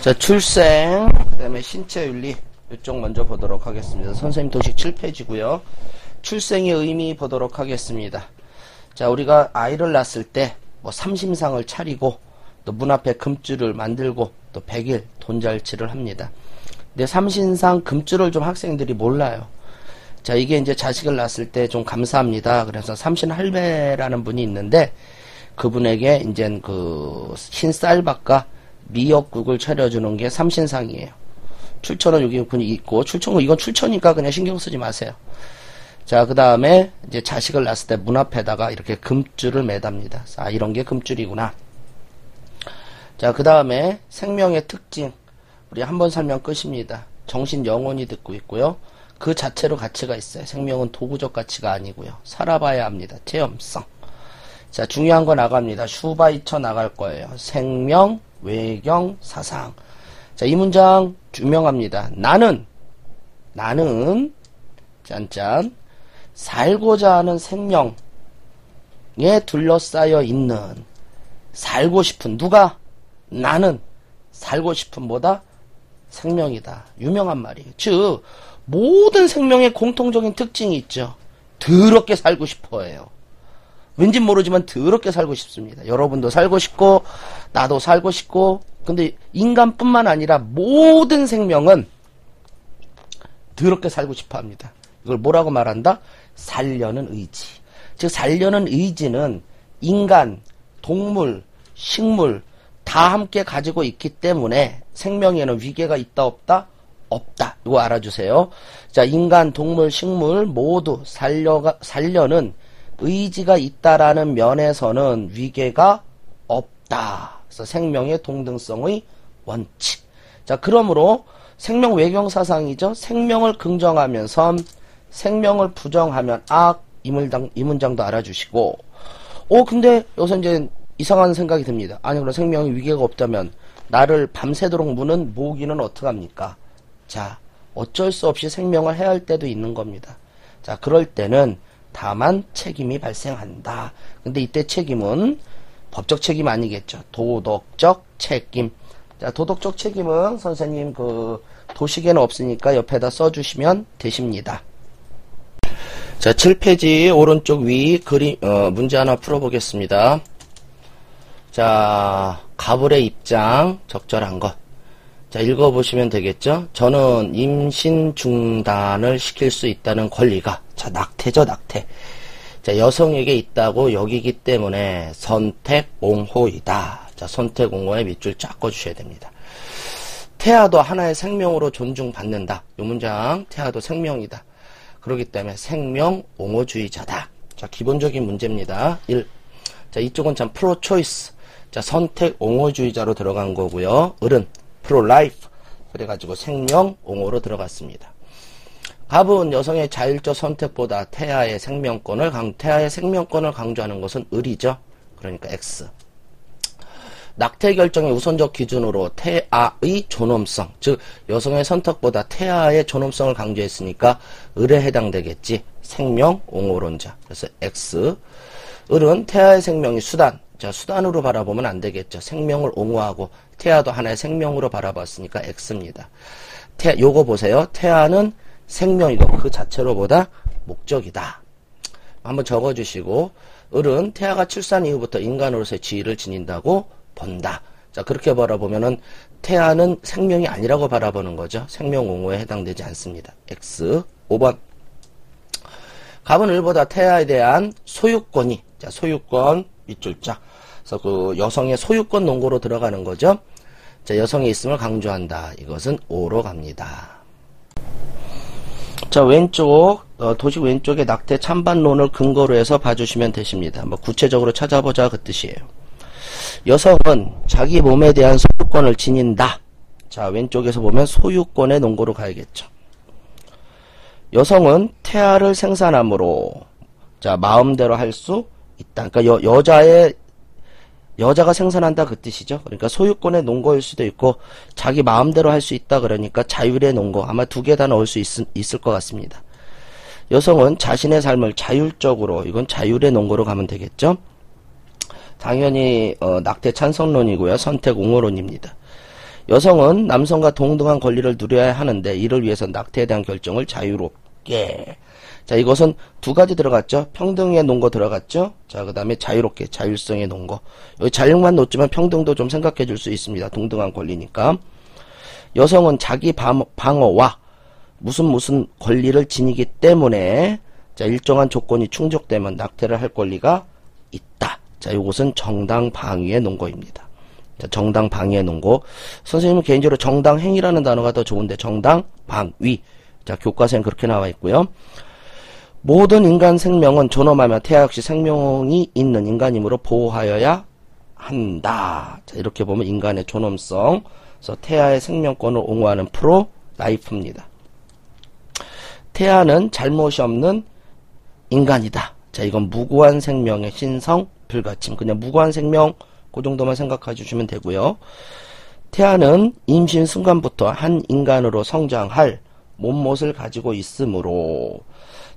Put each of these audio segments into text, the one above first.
자, 출생, 그 다음에 신체윤리, 이쪽 먼저 보도록 하겠습니다. 선생님 도식 7페이지고요. 출생의 의미 보도록 하겠습니다. 자, 우리가 아이를 낳았을 때, 뭐, 삼심상을 차리고, 또 문 앞에 금줄을 만들고, 또 100일 돈잘치를 합니다. 근데 삼신상 금줄을 좀 학생들이 몰라요. 자, 이게 이제 자식을 낳았을 때 좀 감사합니다. 그래서 삼신할배라는 분이 있는데, 그분에게 이제 그 흰쌀밥과 미역국을 차려주는 게 삼신상이에요. 출처는 여기 분이 있고, 이건 출처니까 그냥 신경 쓰지 마세요. 자, 그 다음에 이제 자식을 낳았을 때 문 앞에다가 이렇게 금줄을 매답니다. 아, 이런 게 금줄이구나. 자, 그 다음에 생명의 특징. 우리 한번 살면 끝입니다. 정신 영혼이 듣고 있고요. 그 자체로 가치가 있어요. 생명은 도구적 가치가 아니고요. 살아봐야 합니다. 체험성. 자, 중요한 거 나갑니다. 슈바이처 나갈 거예요. 생명, 외경, 사상. 자, 이 문장 유명합니다. 나는 짠짠 살고자 하는 생명에 둘러싸여 있는 살고 싶은 누가? 나는 살고 싶은 뭐다? 생명이다. 유명한 말이에요. 즉 모든 생명의 공통적인 특징이 있죠. 더럽게 살고 싶어해요. 왠지 모르지만 더럽게 살고 싶습니다. 여러분도 살고 싶고 나도 살고 싶고, 근데 인간뿐만 아니라 모든 생명은 더럽게 살고 싶어 합니다. 이걸 뭐라고 말한다? 살려는 의지. 즉 살려는 의지는 인간, 동물, 식물 다 함께 가지고 있기 때문에 생명에는 위계가 있다 없다? 없다. 이거 알아주세요. 자, 인간, 동물, 식물 모두 살려는 의지가 있다라는 면에서는 위계가 없다. 그래서 생명의 동등성의 원칙. 자, 그러므로 생명 외경사상이죠. 생명을 긍정하면 선, 생명을 부정하면 악. 이 문장도 알아주시고. 근데 여기서 이제 이상한 생각이 듭니다. 아니, 그럼 생명에 위계가 없다면 나를 밤새도록 무는 모기는 어떡합니까? 자, 어쩔 수 없이 생명을 해야 할 때도 있는 겁니다. 자, 그럴 때는 다만 책임이 발생한다. 근데 이때 책임은 법적 책임 아니겠죠. 도덕적 책임. 자, 도덕적 책임은 선생님 그 도식에는 없으니까 옆에다 써주시면 되십니다. 자, 7페이지 오른쪽 위 그림 문제 하나 풀어보겠습니다. 자, 가불의 입장 적절한 것. 자, 읽어보시면 되겠죠. 저는 임신 중단을 시킬 수 있다는 권리가, 자, 낙태죠, 낙태. 자, 여성에게 있다고 여기기 때문에 선택옹호이다. 자, 선택옹호에 밑줄 쫙 꺼주셔야 됩니다. 태아도 하나의 생명으로 존중받는다. 이 문장, 태아도 생명이다. 그렇기 때문에 생명옹호주의자다. 자, 기본적인 문제입니다. 1. 자, 이쪽은 참 프로초이스. 자, 선택옹호주의자로 들어간 거고요. 을은 프로라이프. 그래가지고 생명옹호로 들어갔습니다. 갑은 여성의 자율적 선택보다 태아의 생명권을 강조하는 것은 을이죠. 그러니까 X. 낙태 결정의 우선적 기준으로 태아의 존엄성, 즉 여성의 선택보다 태아의 존엄성을 강조했으니까 을에 해당되겠지. 생명옹호론자. 그래서 X. 을은 태아의 생명이 수단. 자, 수단으로 바라보면 안 되겠죠. 생명을 옹호하고 태아도 하나의 생명으로 바라봤으니까 X입니다. 요거 보세요. 태아는 생명이고 그 자체로보다 목적이다. 한번 적어주시고, 을은 태아가 출산 이후부터 인간으로서의 지위를 지닌다고 본다. 자, 그렇게 바라보면은 태아는 생명이 아니라고 바라보는 거죠. 생명옹호에 해당되지 않습니다. X. 5번. 갑은 을보다 태아에 대한 소유권이, 자, 소유권 밑줄자. 그래서 그 여성의 소유권 논거로 들어가는 거죠. 자, 여성의 있음을 강조한다. 이것은 O로 갑니다. 자, 왼쪽, 도식 왼쪽에 낙태 찬반론을 근거로 해서 봐주시면 되십니다. 뭐 구체적으로 찾아보자 그 뜻이에요. 여성은 자기 몸에 대한 소유권을 지닌다. 자, 왼쪽에서 보면 소유권의 논거로 가야겠죠. 여성은 태아를 생산함으로, 자, 마음대로 할 수 있다. 그러니까 여자가 생산한다 그 뜻이죠. 그러니까 소유권의 논거일 수도 있고 자기 마음대로 할 수 있다 그러니까 자율의 논거. 아마 두 개 다 넣을 수 있을 것 같습니다. 여성은 자신의 삶을 자율적으로, 이건 자율의 논거로 가면 되겠죠. 당연히 낙태 찬성론이고요. 선택 옹호론입니다. 여성은 남성과 동등한 권리를 누려야 하는데 이를 위해서 낙태에 대한 결정을 자유롭게. 자, 이것은 두 가지 들어갔죠. 평등에 놓은 거 들어갔죠. 자, 그 다음에 자유롭게, 자율성에 놓은 거. 여기 자유만 놓지만 평등도 좀 생각해 줄 수 있습니다. 동등한 권리니까. 여성은 자기 방어와 무슨 권리를 지니기 때문에 자, 일정한 조건이 충족되면 낙태를 할 권리가 있다. 자, 이것은 정당 방위의 논거입니다. 자, 정당 방위의 논거. 선생님은 개인적으로 정당 행위라는 단어가 더 좋은데 정당 방위. 자, 교과서엔 그렇게 나와 있고요. 모든 인간 생명은 존엄하며 태아 역시 생명이 있는 인간이므로 보호하여야 한다. 자, 이렇게 보면 인간의 존엄성, 그래서 태아의 생명권을 옹호하는 프로 라이프입니다. 태아는 잘못이 없는 인간이다. 자, 이건 무고한 생명의 신성 불가침. 그냥 무고한 생명 그 정도만 생각해 주시면 되고요. 태아는 임신 순간부터 한 인간으로 성장할 몸못을 가지고 있으므로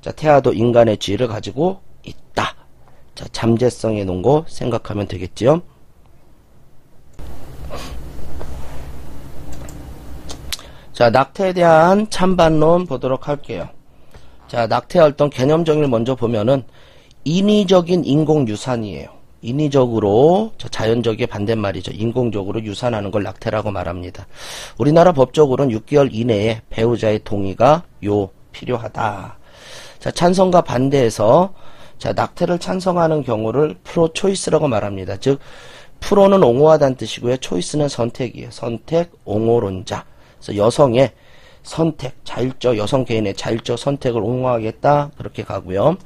자, 태아도 인간의 지위를 가지고 있다. 자, 잠재성에 놓은 거 생각하면 되겠지요. 자, 낙태에 대한 찬반론 보도록 할게요. 자, 낙태의 어떤 개념 정의를 먼저 보면은 인위적인 인공유산이에요. 인위적으로 자연적의 반대말이죠. 인공적으로 유산하는 걸 낙태라고 말합니다. 우리나라 법적으로는 6개월 이내에 배우자의 동의가 필요하다. 자, 찬성과 반대에서 자, 낙태를 찬성하는 경우를 프로초이스라고 말합니다. 즉 프로는 옹호하다는 뜻이고요. 초이스는 선택이에요. 선택 옹호론자. 그래서 여성의 선택, 여성 개인의 자율적 선택을 옹호하겠다. 그렇게 가고요.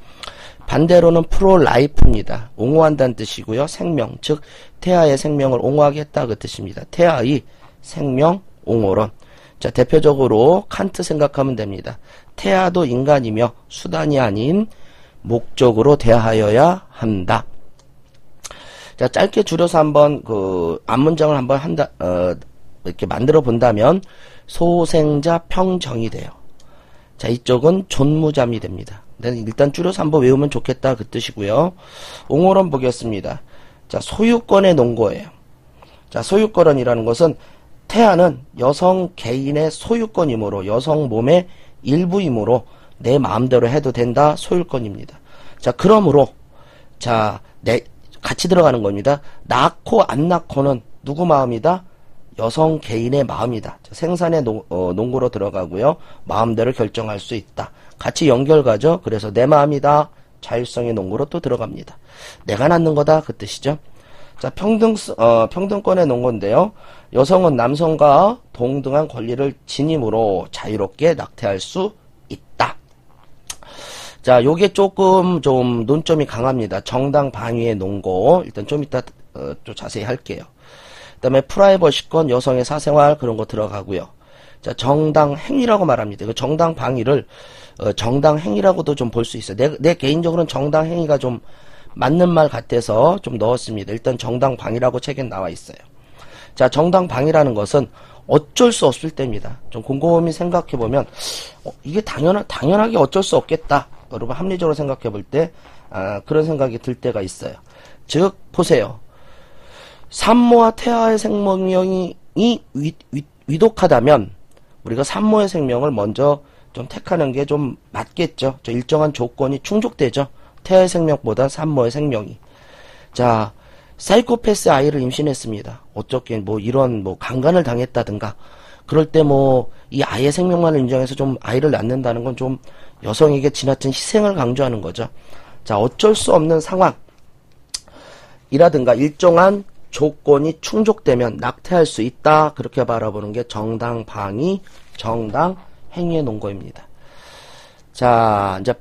반대로는 프로-라이프입니다. 옹호한다는 뜻이고요. 생명, 즉 태아의 생명을 옹호하겠다 그 뜻입니다. 태아의 생명 옹호론. 자, 대표적으로 칸트 생각하면 됩니다. 태아도 인간이며 수단이 아닌 목적으로 대하여야 한다. 자, 짧게 줄여서 한번 앞문장을 한번 이렇게 만들어 본다면 소생자 평정이 돼요. 자, 이쪽은 존무잠이 됩니다. 일단 줄여서 한번 외우면 좋겠다 그 뜻이고요. 옹호론 보겠습니다. 자, 소유권의 논거예요. 자, 소유권이라는 것은 태아는 여성 개인의 소유권이므로 여성 몸의 일부이므로 내 마음대로 해도 된다 소유권입니다. 자, 그러므로 자, 같이 들어가는 겁니다. 낳고 안 낳고는 누구 마음이다? 여성 개인의 마음이다. 자, 생산의 논거로 들어가고요. 마음대로 결정할 수 있다. 같이 연결가죠. 그래서 내 마음이다. 자율성의 논거로 또 들어갑니다. 내가 낳는 거다 그 뜻이죠. 자, 평등권의 논거인데요. 여성은 남성과 동등한 권리를 지님으로 자유롭게 낙태할 수 있다. 자, 요게 조금 좀 논점이 강합니다. 정당 방위의 논거. 일단 좀 이따 좀 자세히 할게요. 그 다음에 프라이버시권, 여성의 사생활 그런 거 들어가고요. 자, 정당 행위라고 말합니다. 그 정당 방위를 정당 행위라고도 좀 볼 수 있어요. 내 개인적으로는 정당 행위가 좀 맞는 말 같아서 좀 넣었습니다. 일단 정당 방위라고 책에 나와 있어요. 자, 정당 방위라는 것은 어쩔 수 없을 때입니다. 좀 곰곰이 생각해 보면 이게 당연하게 어쩔 수 없겠다. 여러분 합리적으로 생각해 볼 때 그런 생각이 들 때가 있어요. 즉 보세요. 산모와 태아의 생명이 위독하다면 우리가 산모의 생명을 먼저 좀 택하는 게 좀 맞겠죠. 일정한 조건이 충족되죠. 태아의 생명보다 산모의 생명이. 자, 사이코패스 아이를 임신했습니다. 어쩌긴 이런 강간을 당했다든가 그럴 때 이 아이의 생명만을 인정해서 좀 아이를 낳는다는 건 좀 여성에게 지나친 희생을 강조하는 거죠. 자, 어쩔 수 없는 상황이라든가 일정한 조건이 충족되면 낙태할 수 있다. 그렇게 바라보는 게 정당 방위, 정당 행위의 논거입니다. 자, 이제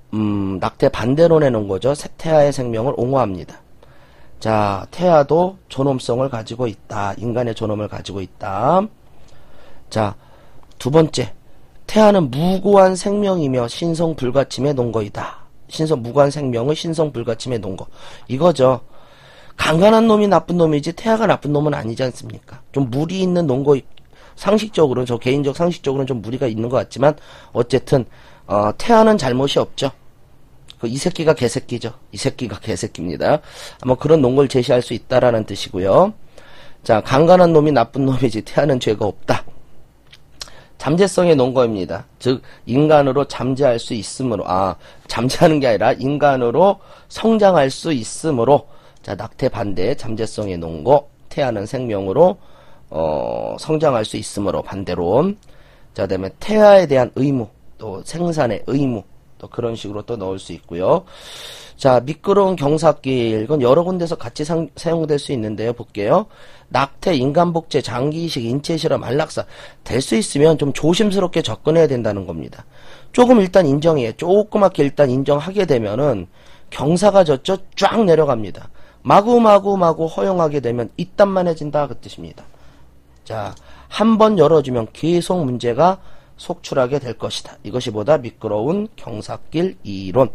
낙태 반대론에 놓은 거죠. 태아의 생명을 옹호합니다. 자, 태아도 존엄성을 가지고 있다. 인간의 존엄을 가지고 있다. 자, 두 번째, 태아는 무고한 생명이며 신성 불가침의 논거이다. 무고한 생명의 신성 불가침의 논거. 이거죠. 강간한 놈이 나쁜 놈이지 태아가 나쁜 놈은 아니지 않습니까? 좀 무리 있는 논거, 상식적으로는 저 개인적 상식적으로는 좀 무리가 있는 것 같지만 어쨌든 태아는 잘못이 없죠. 이 새끼가 개새끼죠. 이 새끼가 개새끼입니다. 그런 논거를 제시할 수 있다라는 뜻이고요. 자, 강간한 놈이 나쁜 놈이지 태하는 죄가 없다. 잠재성의 논거입니다. 즉 인간으로 잠재할 수 있으므로, 잠재하는 게 아니라 인간으로 성장할 수 있으므로, 자, 낙태 반대 잠재성의 논거, 태하는 생명으로 성장할 수 있으므로 반대론. 자, 그다음에 태아에 대한 의무, 또 생산의 의무, 또 그런 식으로 또 넣을 수 있고요. 자, 미끄러운 경사길, 이건 여러 군데서 같이 사용될 수 있는데요. 볼게요. 낙태, 인간복제, 장기이식, 인체실험, 안락사 될 수 있으면 좀 조심스럽게 접근해야 된다는 겁니다. 조금 일단 인정해. 조그맣게 일단 인정하게 되면은 경사가 졌죠? 쫙 내려갑니다. 마구 허용하게 되면 이딴만해진다 그 뜻입니다. 자, 한 번 열어주면 계속 문제가 속출하게 될 것이다. 이것이 보다 미끄러운 경사길 이론.